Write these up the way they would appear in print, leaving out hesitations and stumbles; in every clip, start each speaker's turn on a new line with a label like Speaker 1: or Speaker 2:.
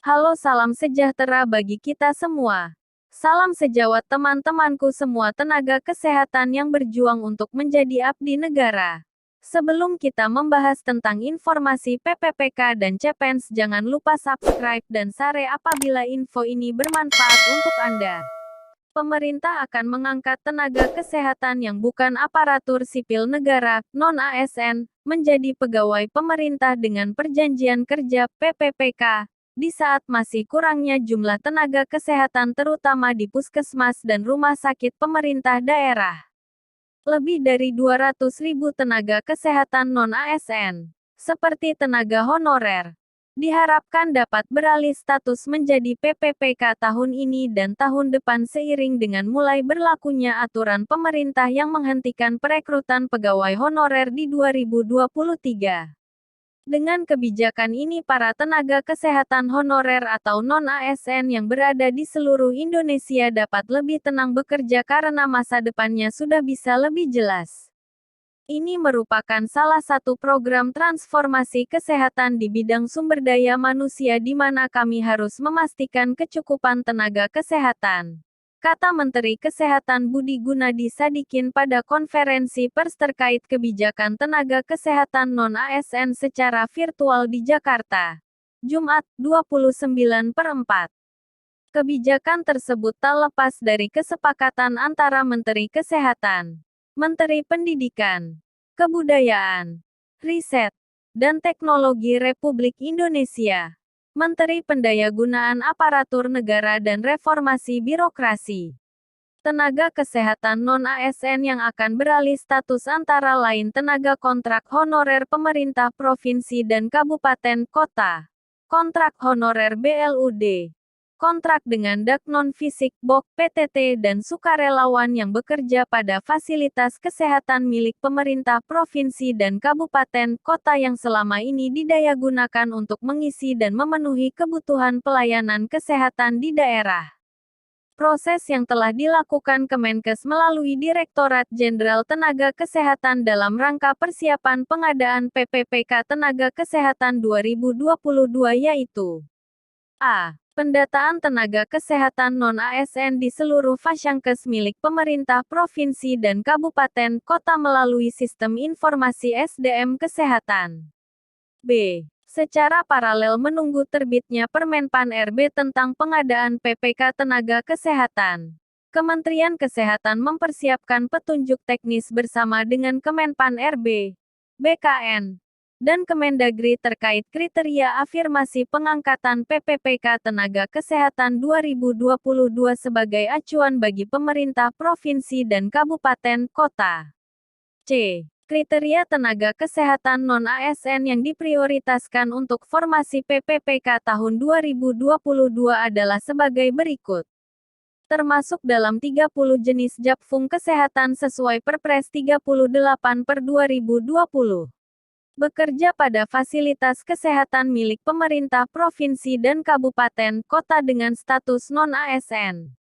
Speaker 1: Halo, salam sejahtera bagi kita semua. Salam sejawat teman-temanku semua tenaga kesehatan yang berjuang untuk menjadi abdi negara. Sebelum kita membahas tentang informasi PPPK dan CPNS, jangan lupa subscribe dan share apabila info ini bermanfaat untuk Anda. Pemerintah akan mengangkat tenaga kesehatan yang bukan aparatur sipil negara, non-ASN, menjadi pegawai pemerintah dengan perjanjian kerja (PPPK), di saat masih kurangnya jumlah tenaga kesehatan terutama di puskesmas dan rumah sakit pemerintah daerah. Lebih dari 200.000 tenaga kesehatan non-ASN, seperti tenaga honorer, diharapkan dapat beralih status menjadi PPPK tahun ini dan tahun depan seiring dengan mulai berlakunya aturan pemerintah yang menghentikan perekrutan pegawai honorer di 2023. Dengan kebijakan ini, para tenaga kesehatan honorer atau non-ASN yang berada di seluruh Indonesia dapat lebih tenang bekerja karena masa depannya sudah bisa lebih jelas. Ini merupakan salah satu program transformasi kesehatan di bidang sumber daya manusia di mana kami harus memastikan kecukupan tenaga kesehatan, kata Menteri Kesehatan Budi Gunadi Sadikin pada konferensi pers terkait kebijakan tenaga kesehatan non-ASN secara virtual di Jakarta, Jumat, 29/4. Kebijakan tersebut tak lepas dari kesepakatan antara Menteri Kesehatan, Menteri Pendidikan, Kebudayaan, Riset, dan Teknologi Republik Indonesia, Menteri Pendayagunaan Aparatur Negara dan Reformasi Birokrasi. Tenaga kesehatan non-ASN yang akan beralih status antara lain tenaga kontrak honorer pemerintah provinsi dan kabupaten kota, kontrak honorer BLUD, kontrak dengan dak non-fisik BOK PTT dan sukarelawan yang bekerja pada fasilitas kesehatan milik pemerintah provinsi dan kabupaten kota yang selama ini didayagunakan untuk mengisi dan memenuhi kebutuhan pelayanan kesehatan di daerah. Proses yang telah dilakukan Kemenkes melalui Direktorat Jenderal Tenaga Kesehatan dalam rangka persiapan pengadaan PPPK Tenaga Kesehatan 2022 yaitu A. Pendataan tenaga kesehatan non-ASN di seluruh Fasyankes milik pemerintah provinsi dan kabupaten kota melalui Sistem Informasi SDM Kesehatan. B. Secara paralel menunggu terbitnya Permenpan RB tentang pengadaan PPK Tenaga Kesehatan. Kementerian Kesehatan mempersiapkan petunjuk teknis bersama dengan Kemenpan RB, BKN, dan Kemendagri terkait kriteria afirmasi pengangkatan PPPK Tenaga Kesehatan 2022 sebagai acuan bagi pemerintah provinsi dan kabupaten kota. C. Kriteria tenaga kesehatan non-ASN yang diprioritaskan untuk formasi PPPK tahun 2022 adalah sebagai berikut. Termasuk dalam 30 jenis japfung kesehatan sesuai Perpres 38/2020. Bekerja pada fasilitas kesehatan milik pemerintah provinsi dan kabupaten kota dengan status non-ASN.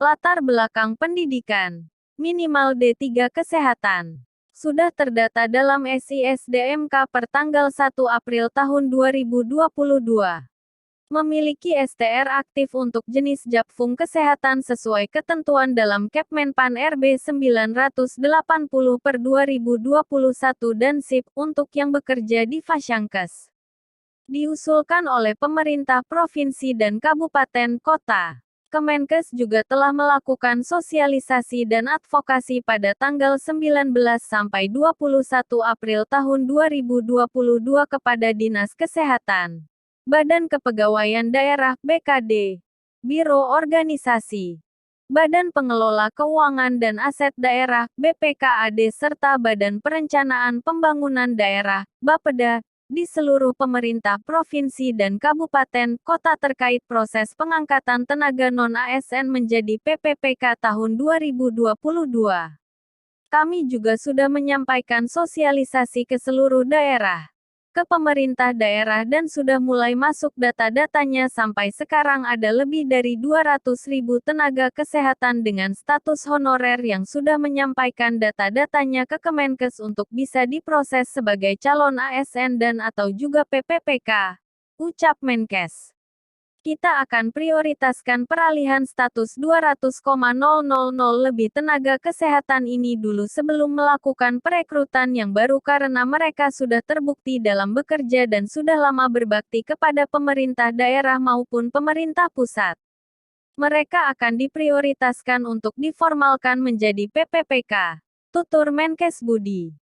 Speaker 1: Latar belakang pendidikan. Minimal D3 Kesehatan. Sudah terdata dalam SISDMK per tanggal 1 April tahun 2022. Memiliki STR aktif untuk jenis japfung kesehatan sesuai ketentuan dalam Kepmenpan RB 980/2021 dan SIP untuk yang bekerja di Fasyankes. Diusulkan oleh pemerintah provinsi dan kabupaten kota. Kemenkes juga telah melakukan sosialisasi dan advokasi pada tanggal 19 sampai 21 April tahun 2022 kepada Dinas Kesehatan, Badan Kepegawaian Daerah (BKD), Biro Organisasi, Badan Pengelola Keuangan dan Aset Daerah (BPKAD) serta Badan Perencanaan Pembangunan Daerah (Bapeda) di seluruh pemerintah provinsi dan kabupaten kota terkait proses pengangkatan tenaga non-ASN menjadi PPPK tahun 2022. Kami juga sudah menyampaikan sosialisasi ke seluruh daerah, ke pemerintah daerah dan sudah mulai masuk data-datanya. Sampai sekarang ada lebih dari 200.000 tenaga kesehatan dengan status honorer yang sudah menyampaikan data-datanya ke Kemenkes untuk bisa diproses sebagai calon ASN dan atau juga PPPK, ucap Menkes. Kita akan prioritaskan peralihan status 200,000 lebih tenaga kesehatan ini dulu sebelum melakukan perekrutan yang baru karena mereka sudah terbukti dalam bekerja dan sudah lama berbakti kepada pemerintah daerah maupun pemerintah pusat. Mereka akan diprioritaskan untuk diformalkan menjadi PPPK. Tutur Menkes Budi.